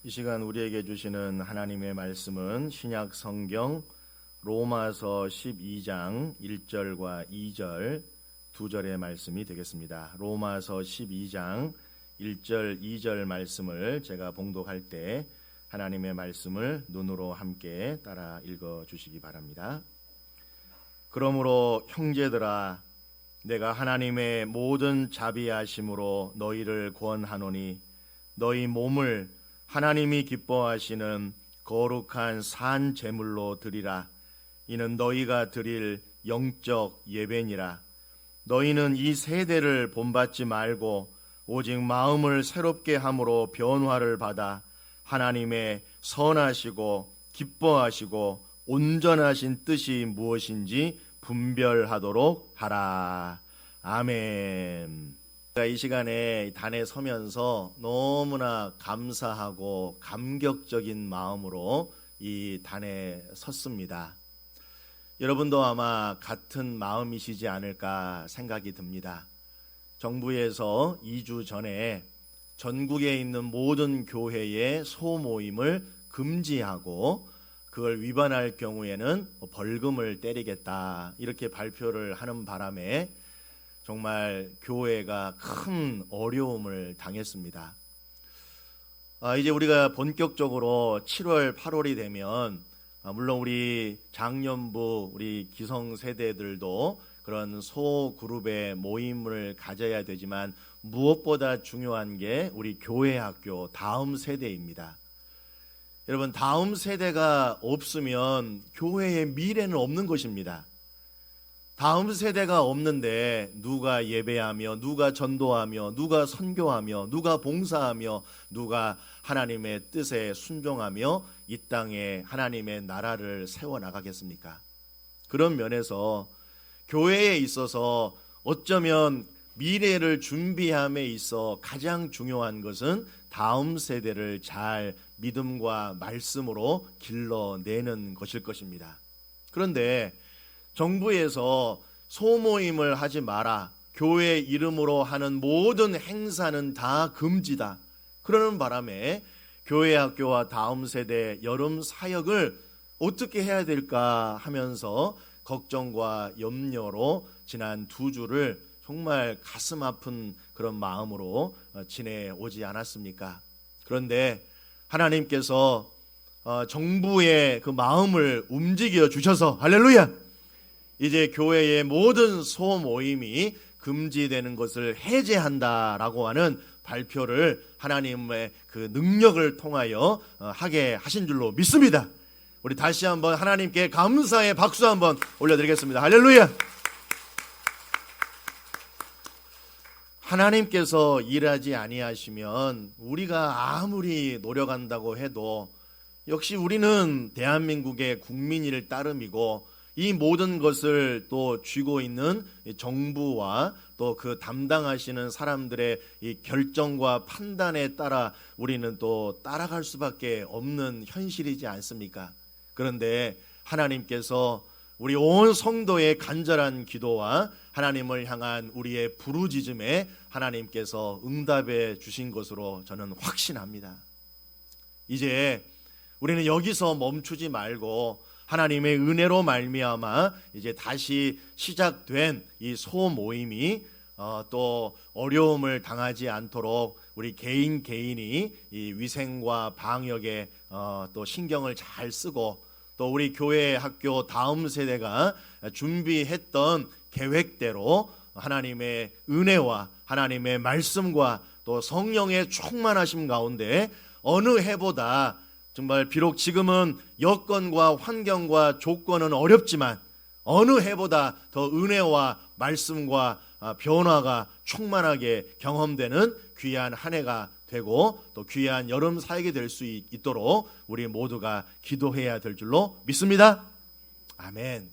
이 시간 우리에게 주시는 하나님의 말씀은 신약 성경 로마서 12장 1절과 2절 두 절의 말씀이 되겠습니다. 로마서 12장 1절 2절 말씀을 제가 봉독할 때 하나님의 말씀을 눈으로 함께 따라 읽어 주시기 바랍니다. 그러므로 형제들아, 내가 하나님의 모든 자비하심으로 너희를 권하노니 너희 몸을 하나님이 기뻐하시는 거룩한 산 제물로 드리라. 이는 너희가 드릴 영적 예배니라. 너희는 이 세대를 본받지 말고 오직 마음을 새롭게 함으로 변화를 받아 하나님의 선하시고 기뻐하시고 온전하신 뜻이 무엇인지 분별하도록 하라. 아멘. 이 시간에 단에 서면서 너무나 감사하고 감격적인 마음으로 이 단에 섰습니다. 여러분도 아마 같은 마음이시지 않을까 생각이 듭니다. 정부에서 2주 전에 전국에 있는 모든 교회의 소모임을 금지하고 그걸 위반할 경우에는 벌금을 때리겠다 이렇게 발표를 하는 바람에 정말 교회가 큰 어려움을 당했습니다. 이제 우리가 본격적으로 7월, 8월이 되면 물론 우리 장년부, 우리 기성세대들도 그런 소그룹의 모임을 가져야 되지만 무엇보다 중요한 게 우리 교회 학교 다음 세대입니다. 여러분, 다음 세대가 없으면 교회의 미래는 없는 것입니다. 다음 세대가 없는데 누가 예배하며 누가 전도하며 누가 선교하며 누가 봉사하며 누가 하나님의 뜻에 순종하며 이 땅에 하나님의 나라를 세워나가겠습니까? 그런 면에서 교회에 있어서 어쩌면 미래를 준비함에 있어 가장 중요한 것은 다음 세대를 잘 믿음과 말씀으로 길러내는 것일 것입니다. 그런데 정부에서 소모임을 하지 마라, 교회 이름으로 하는 모든 행사는 다 금지다, 그러는 바람에 교회 학교와 다음 세대 여름 사역을 어떻게 해야 될까 하면서 걱정과 염려로 지난 2주를 정말 가슴 아픈 그런 마음으로 지내오지 않았습니까? 그런데 하나님께서 정부의 그 마음을 움직여 주셔서 할렐루야! 이제 교회의 모든 소모임이 금지되는 것을 해제한다라고 하는 발표를 하나님의 그 능력을 통하여 하게 하신 줄로 믿습니다. 우리 다시 한번 하나님께 감사의 박수 한번 올려드리겠습니다. 할렐루야! 하나님께서 일하지 아니하시면 우리가 아무리 노력한다고 해도 역시 우리는 대한민국의 국민일 따름이고 이 모든 것을 또 쥐고 있는 정부와 또 그 담당하시는 사람들의 이 결정과 판단에 따라 우리는 또 따라갈 수밖에 없는 현실이지 않습니까? 그런데 하나님께서 우리 온 성도의 간절한 기도와 하나님을 향한 우리의 부르짖음에 하나님께서 응답해 주신 것으로 저는 확신합니다. 이제 우리는 여기서 멈추지 말고 하나님의 은혜로 말미암아 이제 다시 시작된 이 소모임이 또 어려움을 당하지 않도록 우리 개인이 이 위생과 방역에 또 신경을 잘 쓰고 또 우리 교회 학교 다음 세대가 준비했던 계획대로 하나님의 은혜와 하나님의 말씀과 또 성령의 충만하심 가운데 어느 해보다 정말 비록 지금은 여건과 환경과 조건은 어렵지만 어느 해보다 더 은혜와 말씀과 변화가 충만하게 경험되는 귀한 한 해가 되고 또 귀한 여름 사역이 될 수 있도록 우리 모두가 기도해야 될 줄로 믿습니다. 아멘.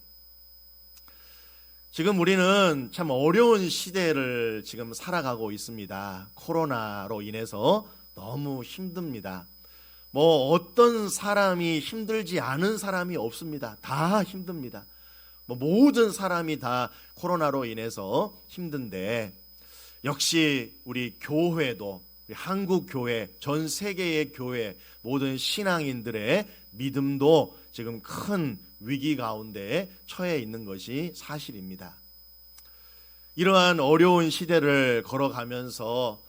지금 우리는 참 어려운 시대를 지금 살아가고 있습니다. 코로나로 인해서 너무 힘듭니다. 어떤 사람이 힘들지 않은 사람이 없습니다. 다 힘듭니다. 모든 사람이 다 코로나로 인해서 힘든데 역시 우리 교회도 한국 교회, 전 세계의 교회, 모든 신앙인들의 믿음도 지금 큰 위기 가운데 처해 있는 것이 사실입니다. 이러한 어려운 시대를 걸어가면서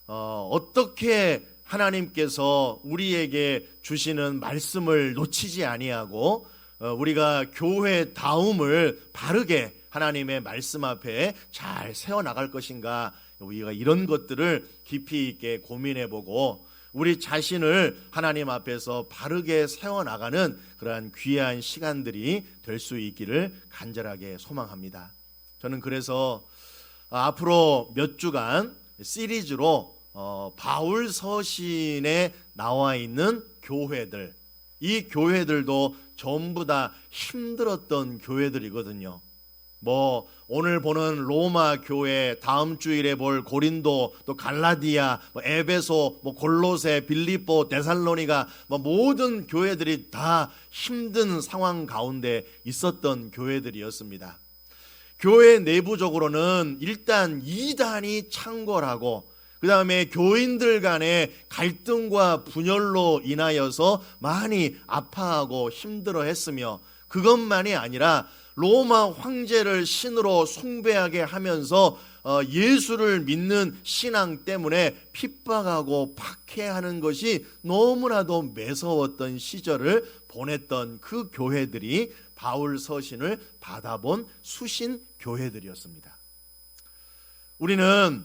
어떻게 하나님께서 우리에게 주시는 말씀을 놓치지 아니하고 우리가 교회다움을 바르게 하나님의 말씀 앞에 잘 세워나갈 것인가, 우리가 이런 것들을 깊이 있게 고민해보고 우리 자신을 하나님 앞에서 바르게 세워나가는 그러한 귀한 시간들이 될 수 있기를 간절하게 소망합니다. 저는 그래서 앞으로 몇 주간 시리즈로 바울 서신에 나와 있는 교회들, 이 교회들도 전부 다 힘들었던 교회들이거든요. 오늘 보는 로마 교회, 다음 주일에 볼 고린도, 또 갈라디아, 에베소, 골로새, 빌립보, 데살로니가, 모든 교회들이 다 힘든 상황 가운데 있었던 교회들이었습니다. 교회 내부적으로는 일단 이단이 창궐하고, 그 다음에 교인들 간의 갈등과 분열로 인하여서 많이 아파하고 힘들어했으며, 그것만이 아니라 로마 황제를 신으로 숭배하게 하면서 예수를 믿는 신앙 때문에 핍박하고 박해하는 것이 너무나도 매서웠던 시절을 보냈던 그 교회들이 바울 서신을 받아본 수신 교회들이었습니다. 우리는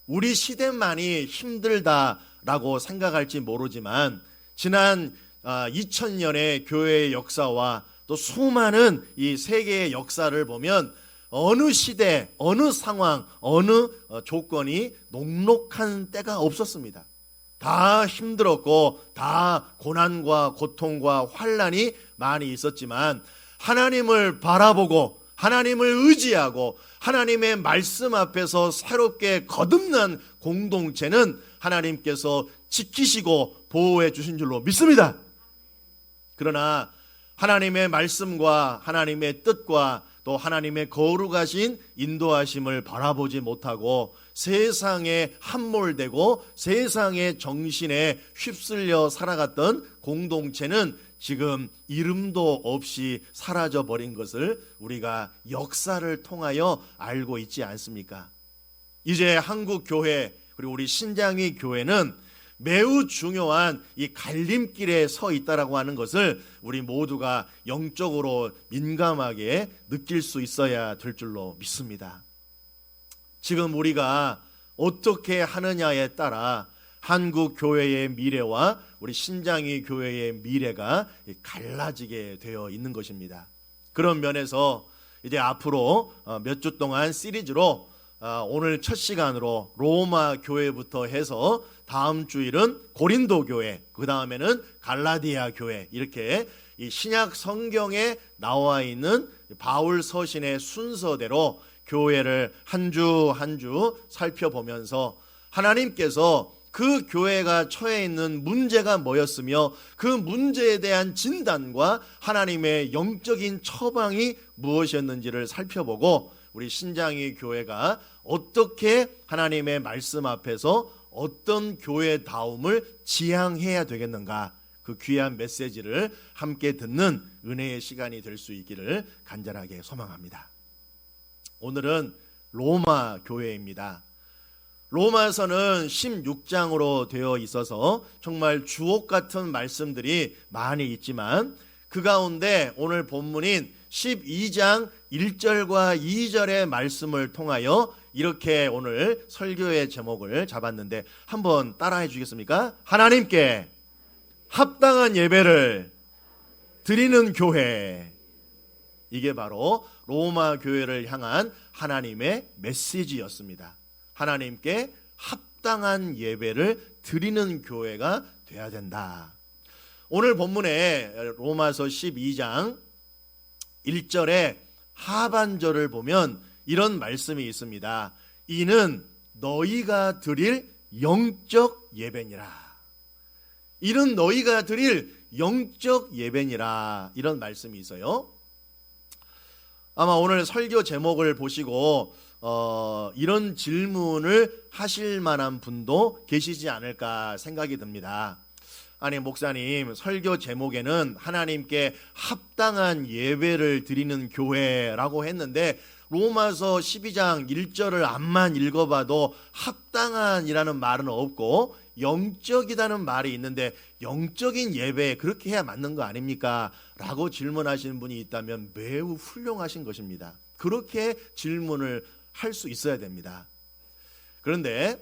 우리 시대만이 힘들다라고 생각할지 모르지만 지난 2000년의 교회의 역사와 또 수많은 이 세계의 역사를 보면 어느 시대, 어느 상황, 어느 조건이 녹록한 때가 없었습니다. 다 힘들었고 다 고난과 고통과 환난이 많이 있었지만 하나님을 바라보고 하나님을 의지하고 하나님의 말씀 앞에서 새롭게 거듭난 공동체는 하나님께서 지키시고 보호해 주신 줄로 믿습니다. 그러나 하나님의 말씀과 하나님의 뜻과 또 하나님의 거룩하신 인도하심을 바라보지 못하고 세상에 함몰되고 세상의 정신에 휩쓸려 살아갔던 공동체는 지금 이름도 없이 사라져버린 것을 우리가 역사를 통하여 알고 있지 않습니까? 이제 한국 교회 그리고 우리 신장위 교회는 매우 중요한 이 갈림길에 서 있다라고 하는 것을 우리 모두가 영적으로 민감하게 느낄 수 있어야 될 줄로 믿습니다. 지금 우리가 어떻게 하느냐에 따라 한국 교회의 미래와 우리 신장위 교회의 미래가 갈라지게 되어 있는 것입니다. 그런 면에서 이제 앞으로 몇 주 동안 시리즈로 오늘 첫 시간으로 로마 교회부터 해서 다음 주일은 고린도 교회, 그 다음에는 갈라디아 교회, 이렇게 이 신약 성경에 나와 있는 바울 서신의 순서대로 교회를 한 주 한 주 살펴보면서 하나님께서 그 교회가 처해 있는 문제가 뭐였으며 그 문제에 대한 진단과 하나님의 영적인 처방이 무엇이었는지를 살펴보고 우리 신장위 교회가 어떻게 하나님의 말씀 앞에서 어떤 교회다움을 지향해야 되겠는가, 그 귀한 메시지를 함께 듣는 은혜의 시간이 될 수 있기를 간절하게 소망합니다. 오늘은 로마 교회입니다. 로마서는 16장으로 되어 있어서 정말 주옥 같은 말씀들이 많이 있지만 그 가운데 오늘 본문인 12장 1절과 2절의 말씀을 통하여 이렇게 오늘 설교의 제목을 잡았는데 한번 따라해 주겠습니까? 하나님께 합당한 예배를 드리는 교회. 이게 바로 로마 교회를 향한 하나님의 메시지였습니다. 하나님께 합당한 예배를 드리는 교회가 돼야 된다. 오늘 본문에 로마서 12장 1절에 하반절을 보면 이런 말씀이 있습니다. 이는 너희가 드릴 영적 예배니라. 이는 너희가 드릴 영적 예배니라. 이런 말씀이 있어요. 아마 오늘 설교 제목을 보시고 이런 질문을 하실 만한 분도 계시지 않을까 생각이 듭니다. 아니, 목사님, 설교 제목에는 하나님께 합당한 예배를 드리는 교회라고 했는데 로마서 12장 1절을 암만 읽어봐도 합당한이라는 말은 없고 영적이라는 말이 있는데 영적인 예배에 그렇게 해야 맞는 거 아닙니까? 라고 질문하시는 분이 있다면 매우 훌륭하신 것입니다. 그렇게 질문을 할 수 있어야 됩니다. 그런데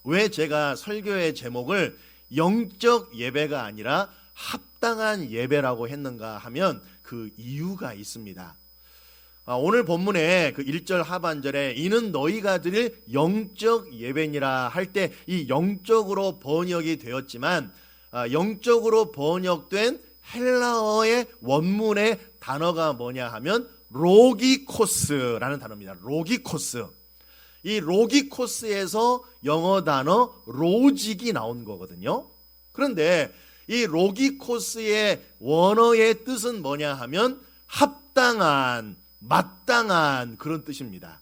왜 제가 설교의 제목을 영적 예배가 아니라 합당한 예배라고 했는가 하면 그 이유가 있습니다. 오늘 본문의 그 1절 하반절에 이는 너희가 드릴 영적 예배니라 할 때 이 영적으로 번역이 되었지만 영적으로 번역된 헬라어의 원문의 단어가 뭐냐 하면 로기코스라는 단어입니다. 로기코스. 이 로기코스에서 영어 단어 로직이 나온 거거든요. 그런데 이 로기코스의 원어의 뜻은 뭐냐 하면 합당한, 마땅한 그런 뜻입니다.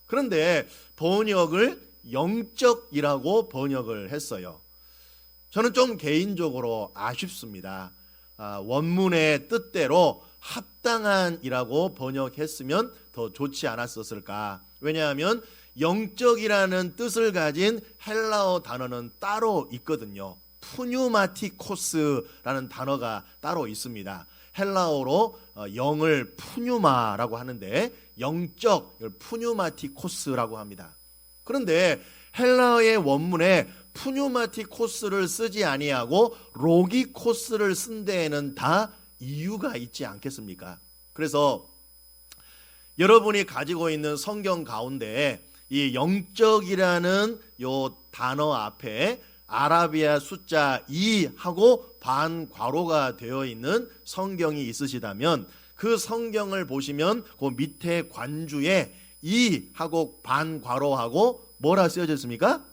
그런데 번역을 영적이라고 번역을 했어요. 저는 좀 개인적으로 아쉽습니다. 원문의 뜻대로 합당한이라고 번역했으면 더 좋지 않았었을까. 왜냐하면 영적이라는 뜻을 가진 헬라어 단어는 따로 있거든요. 푸뉴마티코스라는 단어가 따로 있습니다. 헬라어로 영을 푸뉴마라고 하는데 영적, 푸뉴마티코스라고 합니다. 그런데 헬라어의 원문에 푸뉴마티코스를 쓰지 아니하고 로기코스를 쓴 데에는 다 이유가 있지 않겠습니까? 그래서 여러분이 가지고 있는 성경 가운데 이 영적이라는 요 단어 앞에 아라비아 숫자 2하고 반괄호가 되어 있는 성경이 있으시다면 그 성경을 보시면 그 밑에 관주에 2하고 반괄호하고 뭐라 쓰여져 있습니까?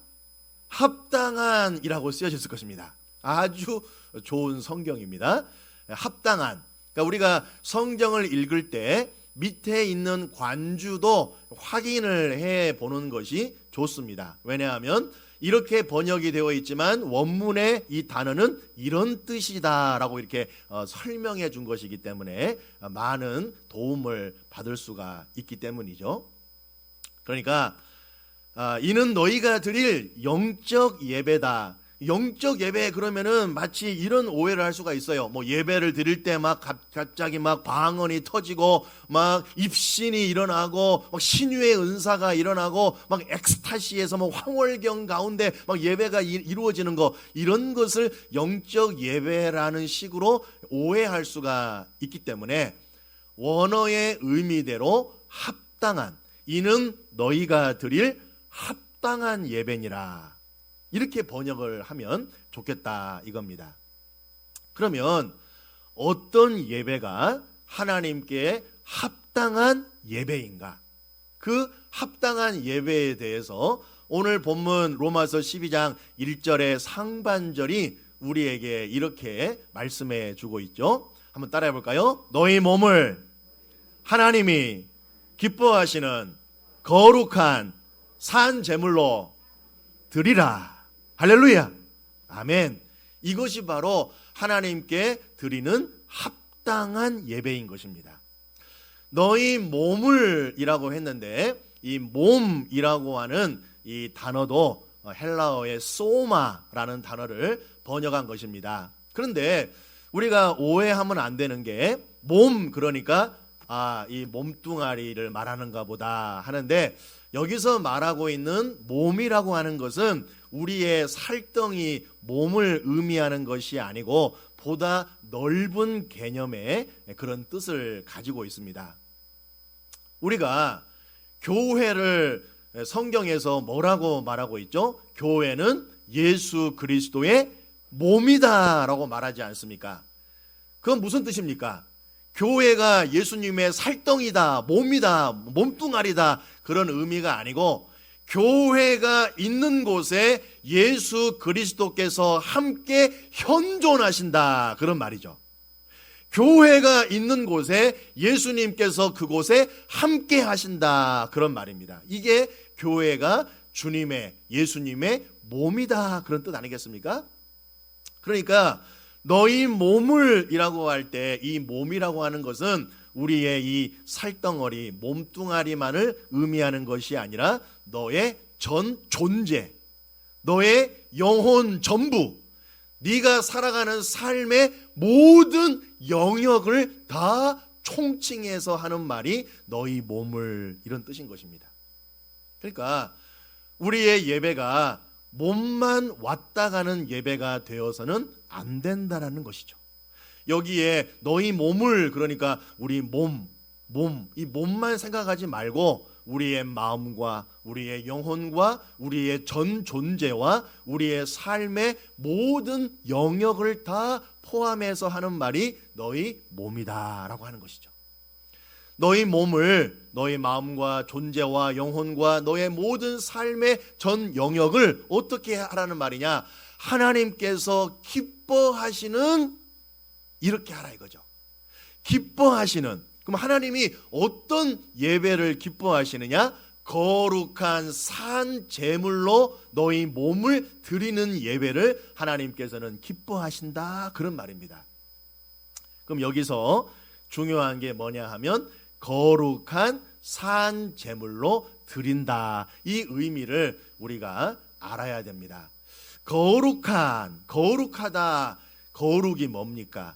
합당한이라고 쓰여져 있을 것입니다. 아주 좋은 성경입니다. 합당한. 그러니까 우리가 성경을 읽을 때 밑에 있는 관주도 확인을 해 보는 것이 좋습니다. 왜냐하면 이렇게 번역이 되어 있지만 원문의 이 단어는 이런 뜻이다라고 이렇게 설명해 준 것이기 때문에 많은 도움을 받을 수가 있기 때문이죠. 그러니까 이는 너희가 드릴 영적 예배다. 영적 예배 그러면은 마치 이런 오해를 할 수가 있어요. 뭐 예배를 드릴 때 막 갑자기 막 방언이 터지고 막 입신이 일어나고 막 신유의 은사가 일어나고 막 엑스타시에서 뭐 황홀경 가운데 막 예배가 이루어지는 거, 이런 것을 영적 예배라는 식으로 오해할 수가 있기 때문에 원어의 의미대로 합당한, 이는 너희가 드릴 합당한 예배니라, 이렇게 번역을 하면 좋겠다 이겁니다. 그러면 어떤 예배가 하나님께 합당한 예배인가? 그 합당한 예배에 대해서 오늘 본문 로마서 12장 1절의 상반절이 우리에게 이렇게 말씀해 주고 있죠. 한번 따라해 볼까요? 너희 몸을 하나님이 기뻐하시는 거룩한 산 제물로 드리라. 할렐루야. 아멘. 이것이 바로 하나님께 드리는 합당한 예배인 것입니다. 너희 몸을 이라고 했는데 이 몸이라고 하는 이 단어도 헬라어의 소마라는 단어를 번역한 것입니다. 그런데 우리가 오해하면 안 되는 게 몸, 그러니까 이 몸뚱아리를 말하는가 보다 하는데, 여기서 말하고 있는 몸이라고 하는 것은 우리의 살덩이 몸을 의미하는 것이 아니고 보다 넓은 개념의 그런 뜻을 가지고 있습니다. 우리가 교회를 성경에서 뭐라고 말하고 있죠? 교회는 예수 그리스도의 몸이다라고 말하지 않습니까? 그건 무슨 뜻입니까? 교회가 예수님의 살덩이다, 몸이다, 몸뚱아리다, 그런 의미가 아니고 교회가 있는 곳에 예수 그리스도께서 함께 현존하신다, 그런 말이죠. 교회가 있는 곳에 예수님께서 그곳에 함께 하신다, 그런 말입니다. 이게 교회가 주님의, 예수님의 몸이다, 그런 뜻 아니겠습니까? 그러니까 너희 몸을 이라고 할 때 이 몸이라고 하는 것은 우리의 이 살덩어리, 몸뚱아리만을 의미하는 것이 아니라 너의 전 존재, 너의 영혼 전부, 네가 살아가는 삶의 모든 영역을 다 총칭해서 하는 말이 너희 몸을, 이런 뜻인 것입니다. 그러니까 우리의 예배가 몸만 왔다 가는 예배가 되어서는 안 된다라는 것이죠. 여기에 너희 몸을, 그러니까 우리 이 몸만 생각하지 말고 우리의 마음과 우리의 영혼과 우리의 전 존재와 우리의 삶의 모든 영역을 다 포함해서 하는 말이 너희 몸이다라고 하는 것이죠. 너희 몸을, 너희 마음과 존재와 영혼과 너의 모든 삶의 전 영역을 어떻게 하라는 말이냐? 하나님께서 기뻐하시는, 이렇게 하라 이거죠. 기뻐하시는. 그럼 하나님이 어떤 예배를 기뻐하시느냐? 거룩한 산 제물로 너희 몸을 드리는 예배를 하나님께서는 기뻐하신다, 그런 말입니다. 그럼 여기서 중요한 게 뭐냐 하면 거룩한 산 제물로 드린다, 이 의미를 우리가 알아야 됩니다. 거룩하다, 거룩이 뭡니까?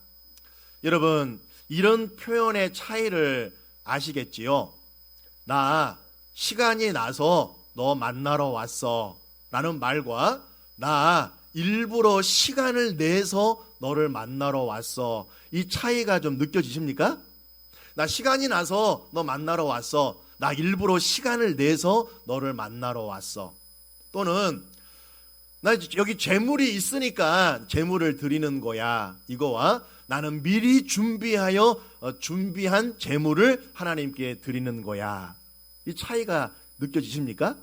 여러분, 이런 표현의 차이를 아시겠지요? 나 시간이 나서 너 만나러 왔어 라는 말과 나 일부러 시간을 내서 너를 만나러 왔어, 이 차이가 좀 느껴지십니까? 나 시간이 나서 너 만나러 왔어, 나 일부러 시간을 내서 너를 만나러 왔어. 또는 나 여기 재물이 있으니까 재물을 드리는 거야, 이거와 나는 미리 준비하여 준비한 재물을 하나님께 드리는 거야, 이 차이가 느껴지십니까?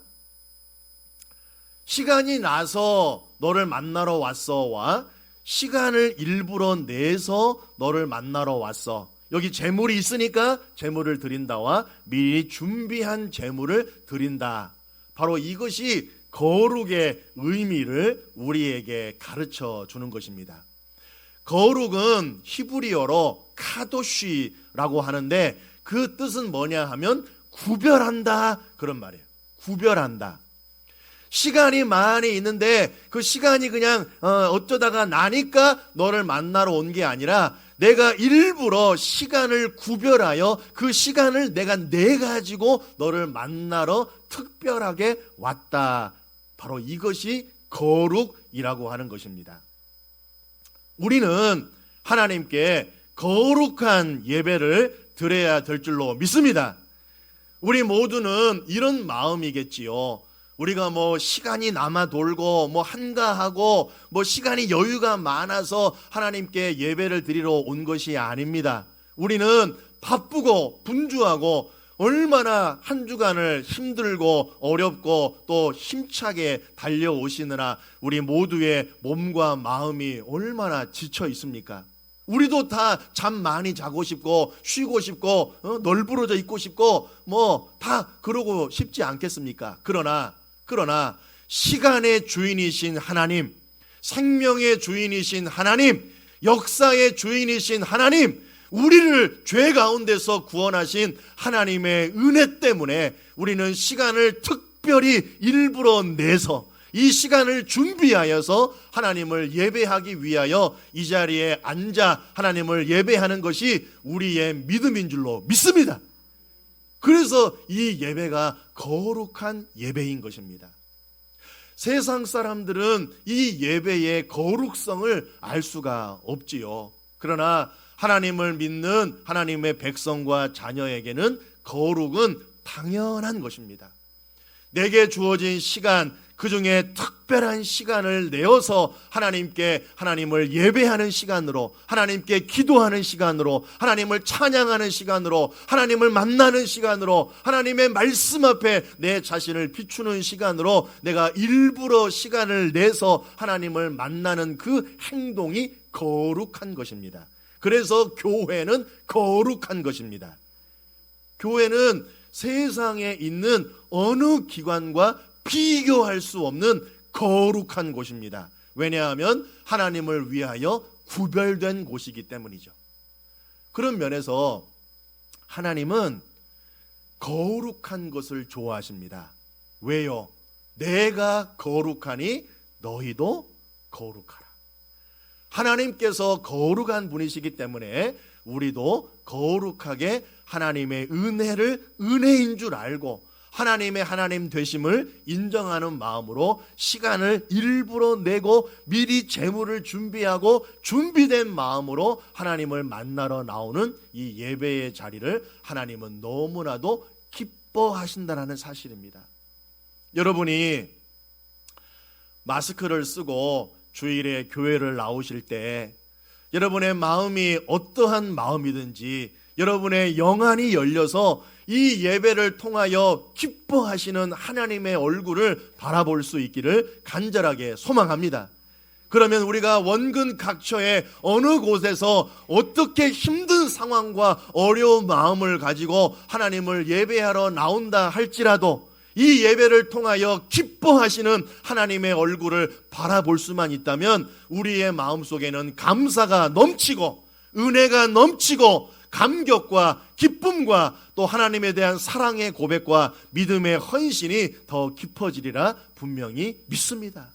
시간이 나서 너를 만나러 왔어와 시간을 일부러 내서 너를 만나러 왔어, 여기 재물이 있으니까 재물을 드린다와 미리 준비한 재물을 드린다, 바로 이것이 거룩의 의미를 우리에게 가르쳐 주는 것입니다. 거룩은 히브리어로 카도시라고 하는데 그 뜻은 뭐냐 하면 구별한다, 그런 말이에요. 구별한다. 시간이 많이 있는데 그 시간이 그냥 어쩌다가 나니까 너를 만나러 온 게 아니라 내가 일부러 시간을 구별하여 그 시간을 내가 내가지고 너를 만나러 특별하게 왔다, 바로 이것이 거룩이라고 하는 것입니다. 우리는 하나님께 거룩한 예배를 드려야 될 줄로 믿습니다. 우리 모두는 이런 마음이겠지요. 우리가 뭐 시간이 남아 돌고 뭐 한가하고 뭐 시간이 여유가 많아서 하나님께 예배를 드리러 온 것이 아닙니다. 우리는 바쁘고 분주하고 얼마나 한 주간을 힘들고 어렵고 또 힘차게 달려오시느라 우리 모두의 몸과 마음이 얼마나 지쳐 있습니까? 우리도 다 잠 많이 자고 싶고 쉬고 싶고 널브러져 있고 싶고 뭐 다 그러고 싶지 않겠습니까? 그러나 시간의 주인이신 하나님, 생명의 주인이신 하나님, 역사의 주인이신 하나님, 우리를 죄 가운데서 구원하신 하나님의 은혜 때문에 우리는 시간을 특별히 일부러 내서 이 시간을 준비하여서 하나님을 예배하기 위하여 이 자리에 앉아 하나님을 예배하는 것이 우리의 믿음인 줄로 믿습니다. 그래서 이 예배가 거룩한 예배인 것입니다. 세상 사람들은 이 예배의 거룩성을 알 수가 없지요. 그러나 하나님을 믿는 하나님의 백성과 자녀에게는 거룩은 당연한 것입니다. 내게 주어진 시간, 그 중에 특별한 시간을 내어서 하나님을 예배하는 시간으로, 하나님께 기도하는 시간으로, 하나님을 찬양하는 시간으로, 하나님을 만나는 시간으로, 하나님의 말씀 앞에 내 자신을 비추는 시간으로 내가 일부러 시간을 내서 하나님을 만나는 그 행동이 거룩한 것입니다. 그래서 교회는 거룩한 것입니다. 교회는 세상에 있는 어느 기관과 비교할 수 없는 거룩한 곳입니다. 왜냐하면 하나님을 위하여 구별된 곳이기 때문이죠. 그런 면에서 하나님은 거룩한 것을 좋아하십니다. 왜요? 내가 거룩하니 너희도 거룩하라. 하나님께서 거룩한 분이시기 때문에 우리도 거룩하게 하나님의 은혜를 은혜인 줄 알고 하나님의 하나님 되심을 인정하는 마음으로 시간을 일부러 내고 미리 재물을 준비하고 준비된 마음으로 하나님을 만나러 나오는 이 예배의 자리를 하나님은 너무나도 기뻐하신다는 사실입니다. 여러분이 마스크를 쓰고 주일에 교회를 나오실 때 여러분의 마음이 어떠한 마음이든지 여러분의 영안이 열려서 이 예배를 통하여 기뻐하시는 하나님의 얼굴을 바라볼 수 있기를 간절하게 소망합니다. 그러면 우리가 원근 각처의 어느 곳에서 어떻게 힘든 상황과 어려운 마음을 가지고 하나님을 예배하러 나온다 할지라도 이 예배를 통하여 기뻐하시는 하나님의 얼굴을 바라볼 수만 있다면 우리의 마음속에는 감사가 넘치고 은혜가 넘치고 감격과 기쁨과 또 하나님에 대한 사랑의 고백과 믿음의 헌신이 더 깊어지리라 분명히 믿습니다.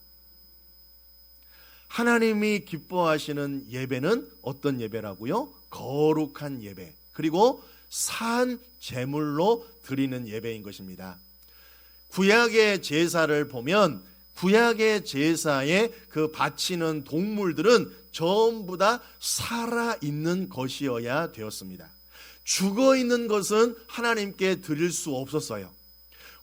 하나님이 기뻐하시는 예배는 어떤 예배라고요? 거룩한 예배, 그리고 산 제물로 드리는 예배인 것입니다. 구약의 제사를 보면 구약의 제사에 그 바치는 동물들은 전부 다 살아있는 것이어야 되었습니다. 죽어있는 것은 하나님께 드릴 수 없었어요.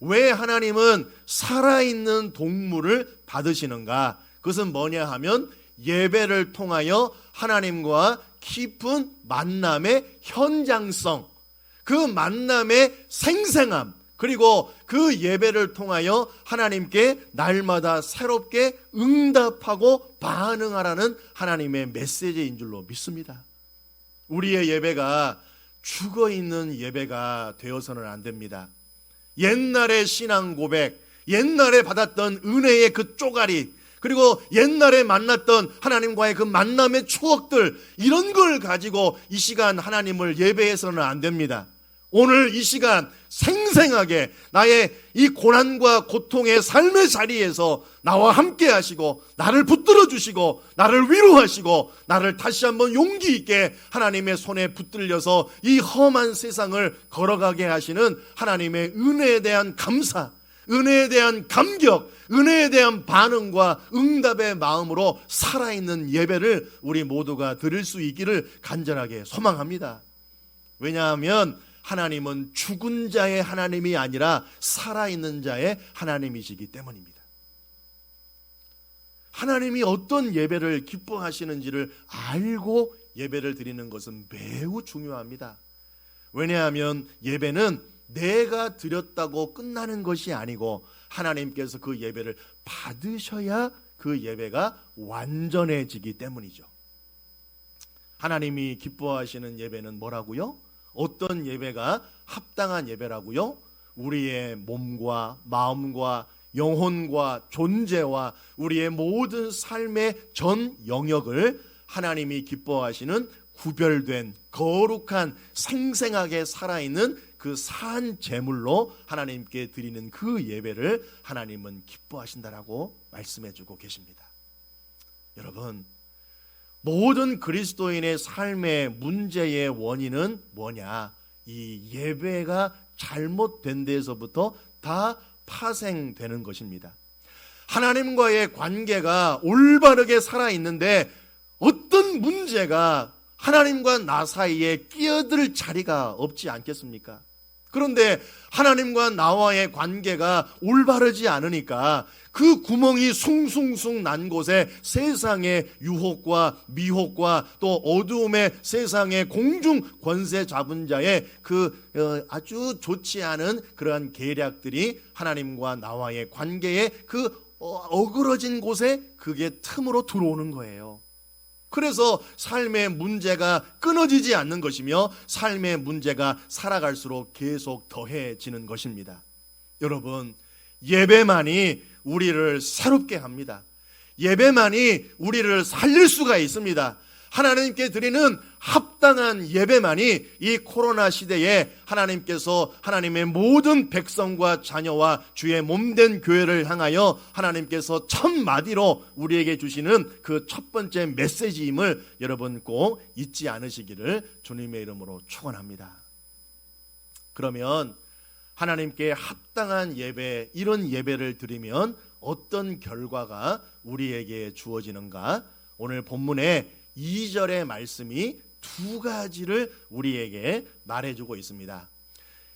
왜 하나님은 살아있는 동물을 받으시는가? 그것은 뭐냐 하면 예배를 통하여 하나님과 깊은 만남의 현장성, 그 만남의 생생함, 그리고 그 예배를 통하여 하나님께 날마다 새롭게 응답하고 반응하라는 하나님의 메시지인 줄로 믿습니다. 우리의 예배가 죽어있는 예배가 되어서는 안 됩니다. 옛날의 신앙 고백, 옛날에 받았던 은혜의 그 쪼가리, 그리고 옛날에 만났던 하나님과의 그 만남의 추억들, 이런 걸 가지고 이 시간 하나님을 예배해서는 안 됩니다. 오늘 이 시간 생생하게 나의 이 고난과 고통의 삶의 자리에서 나와 함께 하시고 나를 붙들어 주시고 나를 위로하시고 나를 다시 한번 용기 있게 하나님의 손에 붙들려서 이 험한 세상을 걸어가게 하시는 하나님의 은혜에 대한 감사, 은혜에 대한 감격, 은혜에 대한 반응과 응답의 마음으로 살아있는 예배를 우리 모두가 드릴 수 있기를 간절하게 소망합니다. 왜냐하면 하나님은 죽은 자의 하나님이 아니라 살아있는 자의 하나님이시기 때문입니다. 하나님이 어떤 예배를 기뻐하시는지를 알고 예배를 드리는 것은 매우 중요합니다. 왜냐하면 예배는 내가 드렸다고 끝나는 것이 아니고 하나님께서 그 예배를 받으셔야 그 예배가 완전해지기 때문이죠. 하나님이 기뻐하시는 예배는 뭐라고요? 어떤 예배가 합당한 예배라고요? 우리의 몸과 마음과 영혼과 존재와 우리의 모든 삶의 전 영역을 하나님이 기뻐하시는 구별된 거룩한 생생하게 살아있는 그 산 제물로 하나님께 드리는 그 예배를 하나님은 기뻐하신다라고 말씀해주고 계십니다. 여러분, 모든 그리스도인의 삶의 문제의 원인은 뭐냐? 이 예배가 잘못된 데서부터 다 파생되는 것입니다. 하나님과의 관계가 올바르게 살아있는데 어떤 문제가 하나님과 나 사이에 끼어들 자리가 없지 않겠습니까? 그런데 하나님과 나와의 관계가 올바르지 않으니까 그 구멍이 숭숭숭 난 곳에 세상의 유혹과 미혹과 또 어두움의 세상의 공중 권세 잡은 자의 그 아주 좋지 않은 그러한 계략들이 하나님과 나와의 관계에 그 어그러진 곳에 그게 틈으로 들어오는 거예요. 그래서 삶의 문제가 끊어지지 않는 것이며 삶의 문제가 살아갈수록 계속 더해지는 것입니다. 여러분, 예배만이 우리를 새롭게 합니다. 예배만이 우리를 살릴 수가 있습니다. 하나님께 드리는 합당한 예배만이 이 코로나 시대에 하나님께서 하나님의 모든 백성과 자녀와 주의 몸된 교회를 향하여 하나님께서 첫 마디로 우리에게 주시는 그 첫 번째 메시지임을 여러분 꼭 잊지 않으시기를 주님의 이름으로 축원합니다. 그러면 하나님께 합당한 예배, 이런 예배를 드리면 어떤 결과가 우리에게 주어지는가? 오늘 본문에 2절의 말씀이 두 가지를 우리에게 말해주고 있습니다.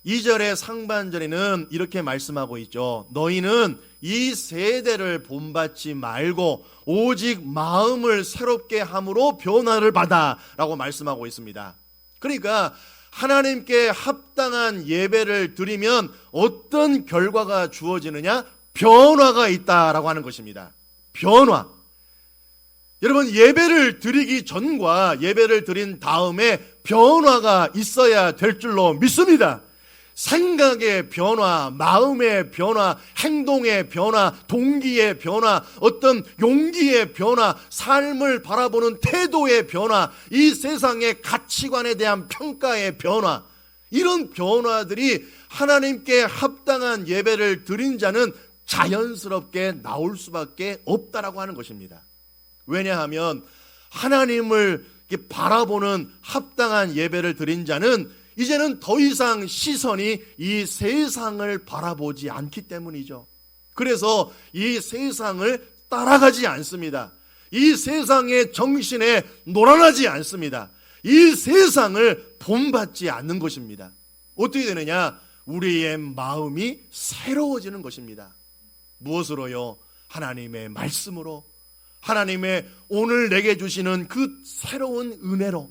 2절의 상반절에는 이렇게 말씀하고 있죠. 너희는 이 세대를 본받지 말고 오직 마음을 새롭게 함으로 변화를 받아 라고 말씀하고 있습니다. 그러니까 하나님께 합당한 예배를 드리면 어떤 결과가 주어지느냐? 변화가 있다라고 하는 것입니다. 변화. 여러분, 예배를 드리기 전과 예배를 드린 다음에 변화가 있어야 될 줄로 믿습니다. 생각의 변화, 마음의 변화, 행동의 변화, 동기의 변화, 어떤 용기의 변화, 삶을 바라보는 태도의 변화, 이 세상의 가치관에 대한 평가의 변화, 이런 변화들이 하나님께 합당한 예배를 드린 자는 자연스럽게 나올 수밖에 없다라고 하는 것입니다. 왜냐하면 하나님을 바라보는 합당한 예배를 드린 자는 이제는 더 이상 시선이 이 세상을 바라보지 않기 때문이죠. 그래서 이 세상을 따라가지 않습니다. 이 세상의 정신에 놀아나지 않습니다. 이 세상을 본받지 않는 것입니다. 어떻게 되느냐? 우리의 마음이 새로워지는 것입니다. 무엇으로요? 하나님의 말씀으로, 하나님의 오늘 내게 주시는 그 새로운 은혜로,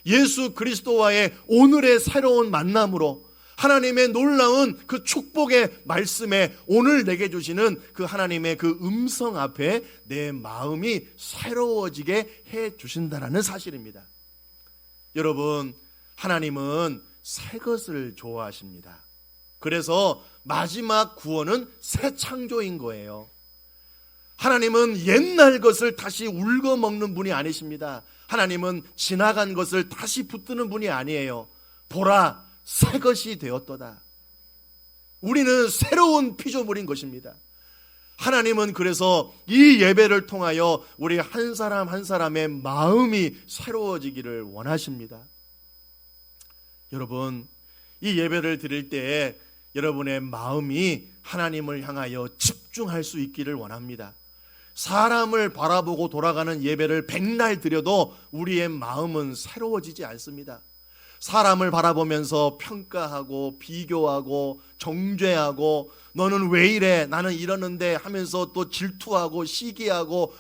예수 그리스도와의 오늘의 새로운 만남으로, 하나님의 놀라운 그 축복의 말씀에 오늘 내게 주시는 그 하나님의 그 음성 앞에 내 마음이 새로워지게 해 주신다라는 사실입니다. 여러분, 하나님은 새 것을 좋아하십니다. 그래서 마지막 구원은 새 창조인 거예요. 하나님은 옛날 것을 다시 울거먹는 분이 아니십니다. 하나님은 지나간 것을 다시 붙드는 분이 아니에요. 보라, 새 것이 되었도다. 우리는 새로운 피조물인 것입니다. 하나님은 그래서 이 예배를 통하여 우리 한 사람 한 사람의 마음이 새로워지기를 원하십니다. 여러분, 이 예배를 드릴 때에 여러분의 마음이 하나님을 향하여 집중할 수 있기를 원합니다. 사람을 바라보고 돌아가는 예배를 백날 드려도 우리의 마음은 새로워지지 않습니다. 사람을 바라보면서 평가하고 비교하고 정죄하고 너는 왜 이래? 나는 이러는데 하면서 또 질투하고 시기하고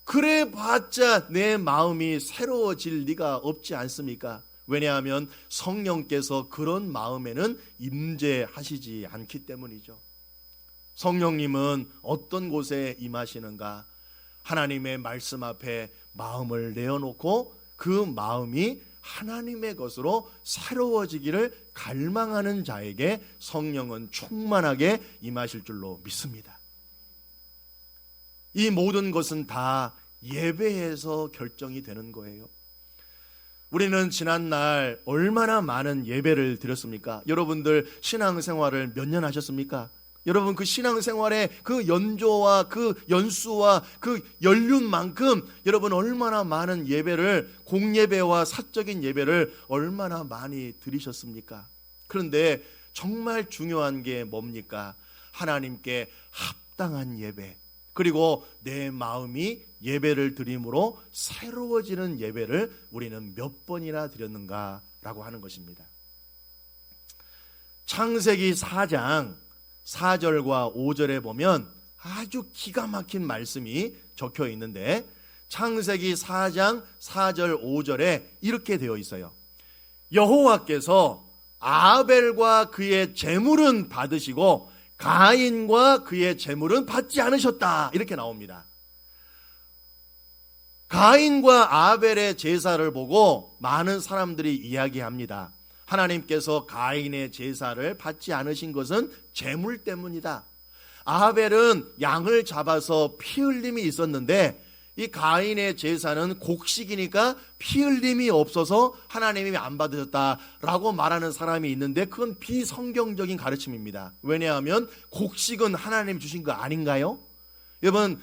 그래 봤자 내 마음이 새로워질 리가 없지 않습니까? 왜냐하면 성령께서 그런 마음에는 임재하시지 않기 때문이죠. 성령님은 어떤 곳에 임하시는가? 하나님의 말씀 앞에 마음을 내어놓고 그 마음이 하나님의 것으로 새로워지기를 갈망하는 자에게 성령은 충만하게 임하실 줄로 믿습니다. 이 모든 것은 다 예배에서 결정이 되는 거예요. 우리는 지난날 얼마나 많은 예배를 드렸습니까? 여러분들 신앙생활을 몇 년 하셨습니까? 여러분 그 신앙생활의 그 연조와 그 연수와 그 연륜만큼 여러분 얼마나 많은 예배를, 공예배와 사적인 예배를 얼마나 많이 드리셨습니까? 그런데 정말 중요한 게 뭡니까? 하나님께 합당한 예배, 그리고 내 마음이 예배를 드림으로 새로워지는 예배를 우리는 몇 번이나 드렸는가라고 하는 것입니다. 창세기 4장 4절과 5절에 보면 아주 기가 막힌 말씀이 적혀 있는데, 창세기 4장 4절 5절에 이렇게 되어 있어요. 여호와께서 아벨과 그의 제물은 받으시고 가인과 그의 제물은 받지 않으셨다, 이렇게 나옵니다. 가인과 아벨의 제사를 보고 많은 사람들이 이야기합니다. 하나님께서 가인의 제사를 받지 않으신 것은 재물 때문이다. 아벨은 양을 잡아서 피 흘림이 있었는데 이 가인의 제사는 곡식이니까 피 흘림이 없어서 하나님이 안 받으셨다라고 말하는 사람이 있는데 그건 비성경적인 가르침입니다. 왜냐하면 곡식은 하나님 주신 거 아닌가요? 여러분,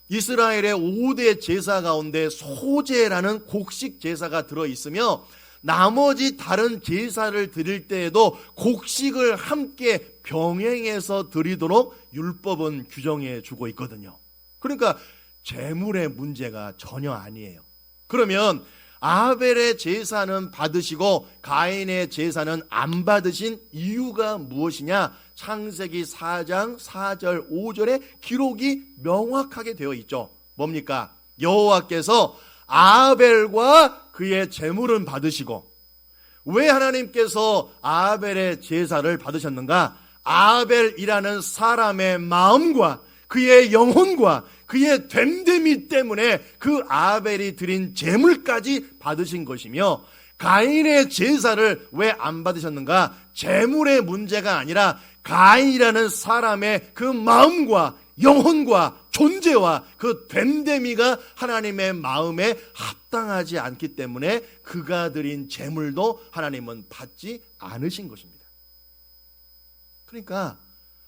이스라엘의 5대 제사 가운데 소제라는 곡식 제사가 들어있으며 나머지 다른 제사를 드릴 때에도 곡식을 함께 병행해서 드리도록 율법은 규정해 주고 있거든요. 그러니까 재물의 문제가 전혀 아니에요. 그러면 아벨의 제사는 받으시고 가인의 제사는 안 받으신 이유가 무엇이냐? 창세기 4장 4절 5절에 기록이 명확하게 되어 있죠. 뭡니까? 여호와께서 아벨과 그의 제물은 받으시고, 왜 하나님께서 아벨의 제사를 받으셨는가? 아벨이라는 사람의 마음과 그의 영혼과 그의 됨됨이 때문에 그 아벨이 드린 제물까지 받으신 것이며, 가인의 제사를 왜 안 받으셨는가? 제물의 문제가 아니라 가인이라는 사람의 그 마음과 영혼과 존재와 그 됨됨이가 하나님의 마음에 합당하지 않기 때문에 그가 드린 제물도 하나님은 받지 않으신 것입니다. 그러니까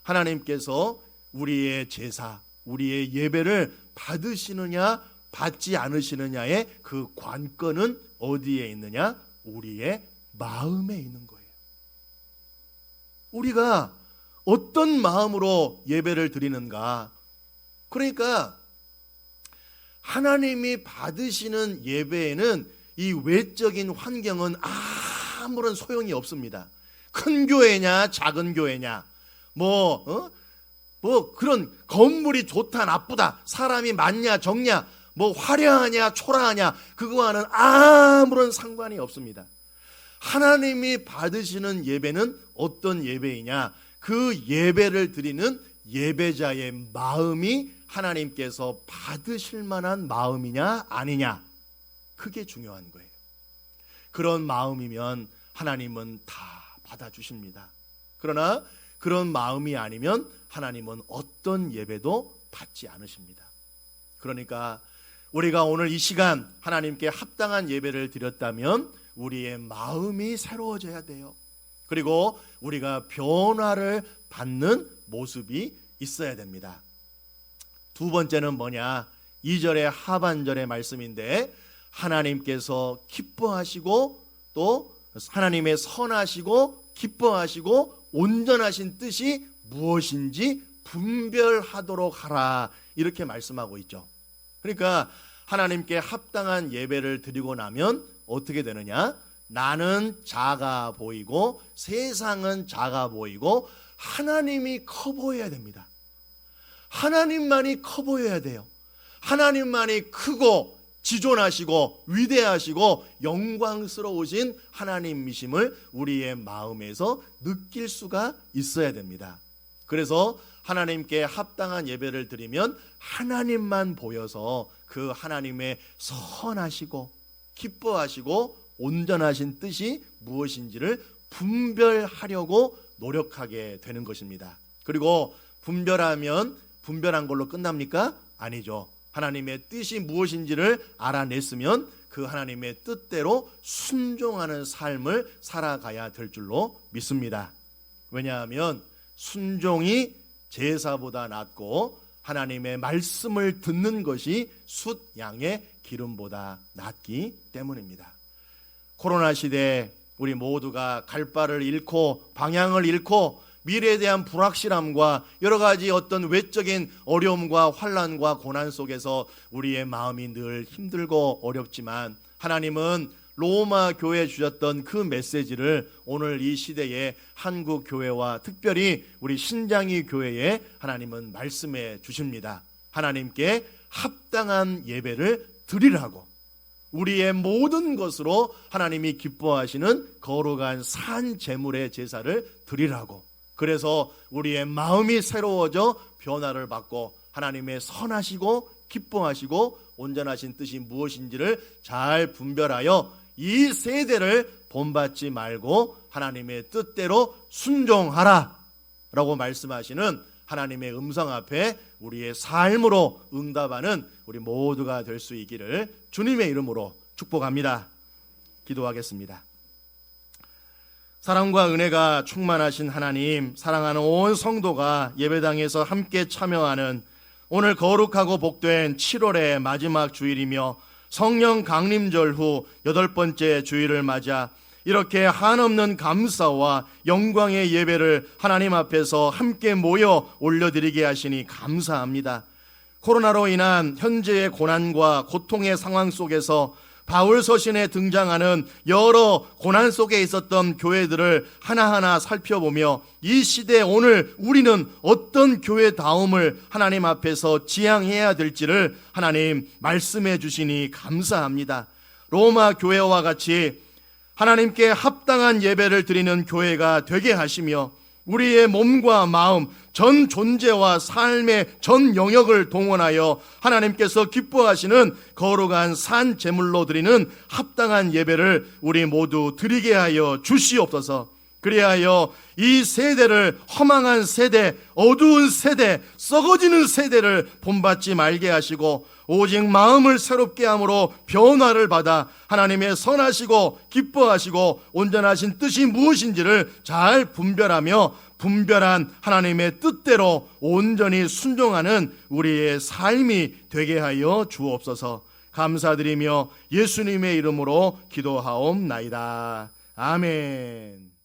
하나님께서 우리의 제사, 우리의 예배를 받으시느냐 받지 않으시느냐의 그 관건은 어디에 있느냐? 우리의 마음에 있는 거예요. 우리가 어떤 마음으로 예배를 드리는가? 그러니까 하나님이 받으시는 예배에는 이 외적인 환경은 아무런 소용이 없습니다. 큰 교회냐 작은 교회냐, 뭐 그런 건물이 좋다 나쁘다, 사람이 많냐 적냐, 뭐 화려하냐 초라하냐, 그거와는 아무런 상관이 없습니다. 하나님이 받으시는 예배는 어떤 예배이냐? 그 예배를 드리는 예배자의 마음이 하나님께서 받으실 만한 마음이냐 아니냐, 그게 중요한 거예요. 그런 마음이면 하나님은 다 받아주십니다. 그러나 그런 마음이 아니면 하나님은 어떤 예배도 받지 않으십니다. 그러니까 우리가 오늘 이 시간 하나님께 합당한 예배를 드렸다면 우리의 마음이 새로워져야 돼요. 그리고 우리가 변화를 받는 모습이 있어야 됩니다. 두 번째는 뭐냐? 2절의 하반절의 말씀인데, 하나님께서 기뻐하시고 또 하나님의 선하시고 기뻐하시고 온전하신 뜻이 무엇인지 분별하도록 하라, 이렇게 말씀하고 있죠. 그러니까 하나님께 합당한 예배를 드리고 나면 어떻게 되느냐? 나는 작아 보이고 세상은 작아 보이고 하나님이 커 보여야 됩니다. 하나님만이 커 보여야 돼요. 하나님만이 크고 지존하시고 위대하시고 영광스러우신 하나님이심을 우리의 마음에서 느낄 수가 있어야 됩니다. 그래서 하나님께 합당한 예배를 드리면 하나님만 보여서 그 하나님의 선하시고 기뻐하시고 온전하신 뜻이 무엇인지를 분별하려고 노력하게 되는 것입니다. 그리고 분별한 걸로 끝납니까? 아니죠. 하나님의 뜻이 무엇인지를 알아냈으면 그 하나님의 뜻대로 순종하는 삶을 살아가야 될 줄로 믿습니다. 왜냐하면 순종이 제사보다 낫고 하나님의 말씀을 듣는 것이 숫 양의 기름보다 낫기 때문입니다. 코로나 시대에 우리 모두가 갈 바를 잃고 방향을 잃고 미래에 대한 불확실함과 여러 가지 어떤 외적인 어려움과 환난과 고난 속에서 우리의 마음이 늘 힘들고 어렵지만, 하나님은 로마 교회에 주셨던 그 메시지를 오늘 이 시대의 한국 교회와 특별히 우리 신장이 교회에 하나님은 말씀해 주십니다. 하나님께 합당한 예배를 드리라고, 우리의 모든 것으로 하나님이 기뻐하시는 거룩한 산 제물의 제사를 드리라고. 그래서 우리의 마음이 새로워져 변화를 받고 하나님의 선하시고 기뻐하시고 온전하신 뜻이 무엇인지를 잘 분별하여 이 세대를 본받지 말고 하나님의 뜻대로 순종하라 라고 말씀하시는 하나님의 음성 앞에 우리의 삶으로 응답하는 우리 모두가 될 수 있기를 주님의 이름으로 축복합니다. 기도하겠습니다. 사랑과 은혜가 충만하신 하나님, 사랑하는 온 성도가 예배당에서 함께 참여하는 오늘 거룩하고 복된 7월의 마지막 주일이며 성령 강림절 후 8번째 주일을 맞아 이렇게 한없는 감사와 영광의 예배를 하나님 앞에서 함께 모여 올려드리게 하시니 감사합니다. 코로나로 인한 현재의 고난과 고통의 상황 속에서 바울 서신에 등장하는 여러 고난 속에 있었던 교회들을 하나하나 살펴보며 이 시대 오늘 우리는 어떤 교회다움을 하나님 앞에서 지향해야 될지를 하나님 말씀해 주시니 감사합니다. 로마 교회와 같이 하나님께 합당한 예배를 드리는 교회가 되게 하시며 우리의 몸과 마음, 전 존재와 삶의 전 영역을 동원하여 하나님께서 기뻐하시는 거룩한 산 제물로 드리는 합당한 예배를 우리 모두 드리게 하여 주시옵소서. 그리하여 이 세대를 허망한 세대, 어두운 세대, 썩어지는 세대를 본받지 말게 하시고 오직 마음을 새롭게 함으로 변화를 받아 하나님의 선하시고 기뻐하시고 온전하신 뜻이 무엇인지를 잘 분별하며 분별한 하나님의 뜻대로 온전히 순종하는 우리의 삶이 되게 하여 주옵소서. 감사드리며 예수님의 이름으로 기도하옵나이다. 아멘.